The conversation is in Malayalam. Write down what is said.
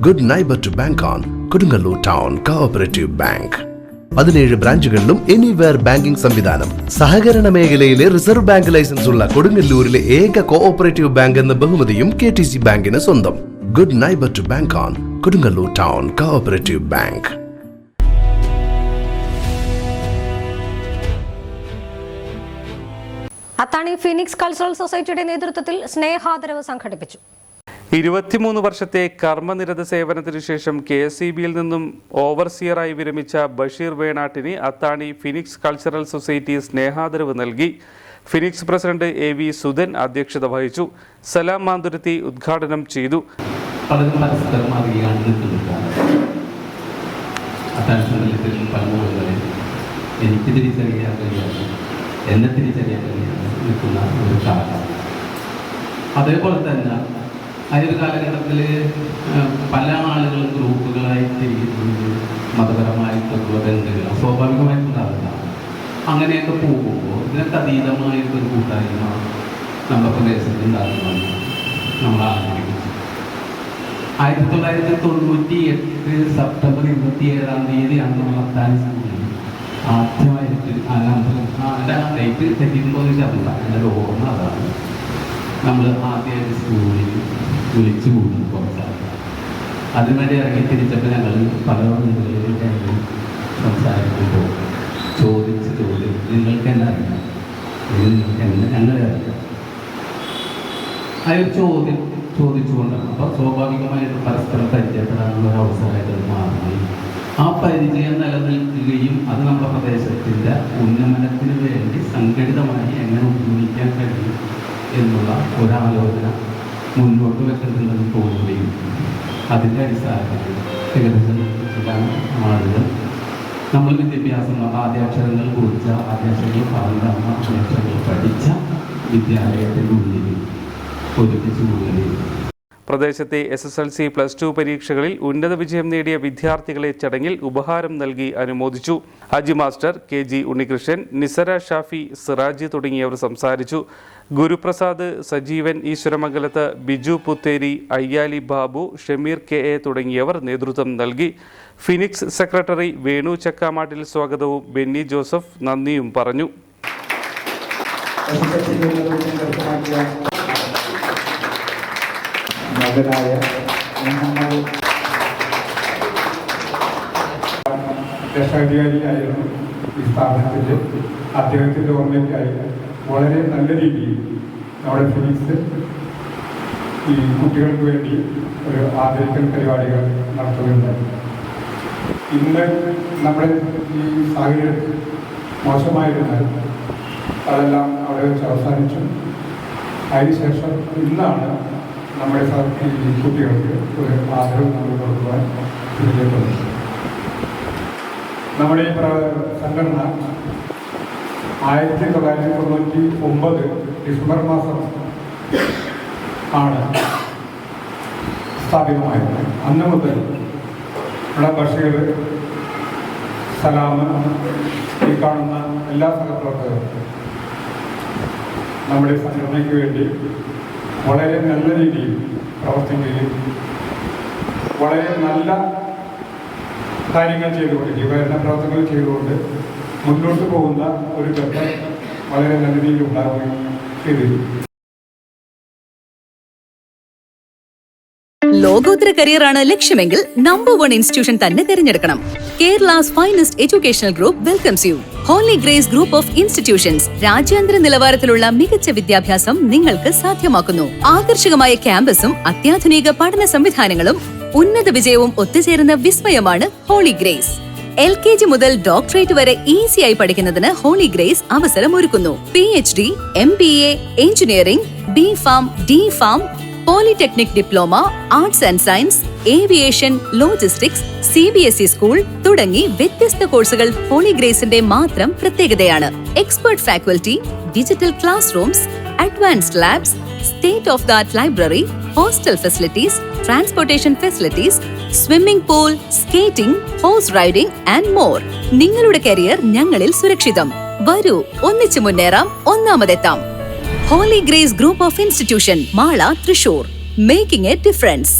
Good neighbour to bank on Kodungallur town cooperative bank. 17 ബ്രാഞ്ചുകളിലും എനിവെയർ ബാങ്കിംഗ് സംവിധാനം. സഹകരണ മേഖലയിലെ റിസർവ് ബാങ്ക് ലൈസൻസ് ഉള്ള കൊടുങ്ങല്ലൂരിലെ ഏക കോഓപ്പറേറ്റീവ് ബാങ്ക് എന്ന ബഹുമതിയും KTC ബാങ്കിന് സ്വന്തം. Good neighbour to bank on Kodungallur town cooperative Bank. Athani Phoenix Cultural സൊസൈറ്റിയുടെ നേതൃത്വത്തിൽ സ്നേഹാദരവ് സംഘടിപ്പിച്ചു. 23 വർഷത്തെ കർമ്മനിരത സേവനത്തിനു ശേഷം KSEBയിൽ നിന്നും ഓവർസിയറായി വിരമിച്ച ബഷീർ വേണാട്ടിന് അത്താണി ഫിനിക്സ് കൾച്ചറൽ സൊസൈറ്റി സ്നേഹാദരവ് നൽകി. ഫിനിക്സ് പ്രസിഡന്റ് AV സുധൻ അധ്യക്ഷത വഹിച്ചു. സലാം മാന്തുരുത്തി ഉദ്ഘാടനം ചെയ്തു. എന്നെ തിരിച്ചറിയാൻ നിൽക്കുന്ന ഒരു കാലം. അതേപോലെ തന്നെ ആ ഒരു കാലഘട്ടത്തിൽ പല ആളുകളും ഗ്രൂപ്പുകളായി തിരിക്കുന്നത് മതപരമായിട്ടുള്ള ബന്ധങ്ങൾ സ്വാഭാവികമായിട്ടുണ്ടാകുന്നതാണ്. അങ്ങനെയൊക്കെ പോകുമ്പോൾ ഇതിനൊക്കെ അതീതമായിട്ടൊരു കൂട്ടായ്മ നമ്മുടെ പ്രദേശത്ത് ഉണ്ടാകുമെന്ന് നമ്മൾ ആഗ്രഹിക്കുന്നു. 1998 സെപ്റ്റംബർ 27 നമ്മൾ അത്താണി സ്കൂളിൽ ആദ്യമായിട്ട് ഡേറ്റ് തെറ്റിക്കുമ്പോൾ അറിയില്ല, എൻ്റെ ഓർമ്മ അതാണ്. നമ്മൾ ആദ്യമായിട്ട് സ്കൂളിൽ വിളിച്ചു കൂടുന്നു കുറച്ചാൽ. അതിനുവേണ്ടി ഇറങ്ങി തിരിച്ചപ്പോൾ ഞങ്ങൾ പല വീടുകളിൽ സംസാരിക്കുമ്പോൾ ചോദിച്ച് നിങ്ങൾക്ക് എന്നെ അറിയാം, ഞങ്ങളെ അറിയാം. ആ ഒരു ചോദ്യം ചോദിച്ചുകൊണ്ടാണ്. അപ്പോൾ സ്വാഭാവികമായിട്ട് പരസ്പരം പരിചയപ്പെടാനുള്ള ഒരു അവസരമായിട്ട് അത് മാറി. ആ പരിചയം നിലനിൽക്കുകയും അത് നമ്മുടെ പ്രദേശത്തിൻ്റെ ഉന്നമനത്തിന് വേണ്ടി സംഘടിതമായി എങ്ങനെ ഉപയോഗിക്കാൻ കഴിയും എന്നുള്ള ഒരാലോചന മുന്നോട്ട് വെച്ചിട്ടുണ്ടെന്ന് തോന്നുകയും അതിൻ്റെ അടിസ്ഥാനത്തിൽ ഏകദേശം ആളുകൾ നമ്മൾ വിദ്യാഭ്യാസം ആദ്യാക്ഷരങ്ങൾ കുറിച്ച ആദ്യാക്ഷരങ്ങൾ പറഞ്ഞ ആദ്യാക്ഷരങ്ങൾ പഠിച്ച വിദ്യാലയത്തിൻ്റെ ഉള്ളിൽ ഒരുമിച്ച് കൂടുകയും പ്രദേശത്തെ SSLC +2 പരീക്ഷകളിൽ ഉന്നത വിജയം നേടിയ വിദ്യാർത്ഥികളെ ചടങ്ങിൽ ഉപഹാരം നൽകി അനുമോദിച്ചു. ഹജി മാസ്റ്റർ, KG ഉണ്ണികൃഷ്ണൻ, നിസര ഷാഫി, സിറാജി തുടങ്ങിയവർ സംസാരിച്ചു. ഗുരുപ്രസാദ്, സജീവൻ ഈശ്വരമംഗലത്ത്, ബിജു പുത്തേരി, അയ്യാലി ബാബു, ഷമീർ KA തുടങ്ങിയവർ നേതൃത്വം നൽകി. ഫിനിക്സ് സെക്രട്ടറി വേണു ചക്കാമാട്ടിൽ സ്വാഗതവും ബെന്നി ജോസഫ് നന്ദിയും പറഞ്ഞു. രക്ഷാധികാരിയായിരുന്നു ഈ സ്ഥാപനത്തിൻ്റെ. അദ്ദേഹത്തിൻ്റെ ഓർമ്മയ്ക്കായി വളരെ നല്ല രീതിയിൽ നമ്മുടെ ഫിനിക്സ് ഈ കുട്ടികൾക്ക് വേണ്ടി ഒരു ആദരിക്കൽ പരിപാടികൾ നടത്തുകയുണ്ടായി. ഇന്ന് നമ്മുടെ ഈ സാഹചര്യം മോശമായിരുന്നാൽ അതെല്ലാം അവിടെ വെച്ച് അവസാനിച്ചു. അതിനുശേഷം ഇന്നാണ് നമ്മുടെ ഈ കുട്ടികൾക്ക് ഒരു ആദരവ് നമ്മൾ കൊടുക്കുവാൻ ശ്രമിക്കുന്നത്. നമ്മുടെ ഈ സംഘടന 1999 ഡിസംബർ മാസം ആണ് സ്ഥാപിതമായത്. അന്ന് മുതൽ നമ്മുടെ ബഷീർ, സലാം, ഈ കാണുന്ന എല്ലാ സഹപ്രവർത്തകരും നമ്മുടെ സംഘടനയ്ക്ക് വേണ്ടി വളരെ നല്ല രീതിയിൽ പ്രവർത്തിക്കുകയും വളരെ നല്ല കാര്യങ്ങൾ ചെയ്തുകൊണ്ട് ജീവകരണ പ്രവർത്തനങ്ങൾ ചെയ്തുകൊണ്ട് മുന്നോട്ട് പോകുന്ന ഒരു ബന്ധം വളരെ നല്ല രീതിയിൽ ഉണ്ടാവുകയും ചെയ്തിരുന്നു. ലോകോത്തര കരിയറാണ് ലക്ഷ്യമെങ്കിൽ നമ്പർ 1 ഇൻസ്റ്റിറ്റ്യൂഷൻ തന്നെ തിരഞ്ഞെടുക്കണം. Kerala's finest educational group welcomes you. Holy Grace group of institutions രാജ്യാന്തര നിലവാരത്തിലുള്ള മികച്ച വിദ്യാഭ്യാസം നിങ്ങൾക്ക് സാധ്യമാക്കുന്നു. ആകർഷകമായ ക്യാമ്പസും അത്യാധുനിക പഠന സംവിധാനങ്ങളും ഉന്നത വിജയവും ഒത്തുചേരുന്ന വിസ്മയമാണ് ഹോളി ഗ്രേസ്. LKG മുതൽ ഡോക്ടറേറ്റ് വരെ ഈസിയായി പഠിക്കുന്നതിന് ഹോളി ഗ്രേസ് അവസരമൊരുക്കുന്നു. PhD, MBA, engineering, B.Pharm, D.Pharm, polytechnic diploma, arts and science, aviation, logistics, CBSE school തുടങ്ങി വ്യത്യസ്ത കോഴ്സുകൾ ഹോളി ഗ്രേസിന്റെ മാത്രം പ്രത്യേകതയാണ്. Expert faculty, digital class rooms, advanced labs, state of the art library, hostel facilities, transportation facilities, swimming pool, skating, horse riding and more. നിങ്ങളുടെ കരിയർ ഞങ്ങളിൽ സുരക്ഷിതം. വരൂ, ഒന്നിച്ചു മുന്നേറാം, ഒന്നാമതെത്താം. Holy Grace group of institution, Mala, Thrissur. Making A difference.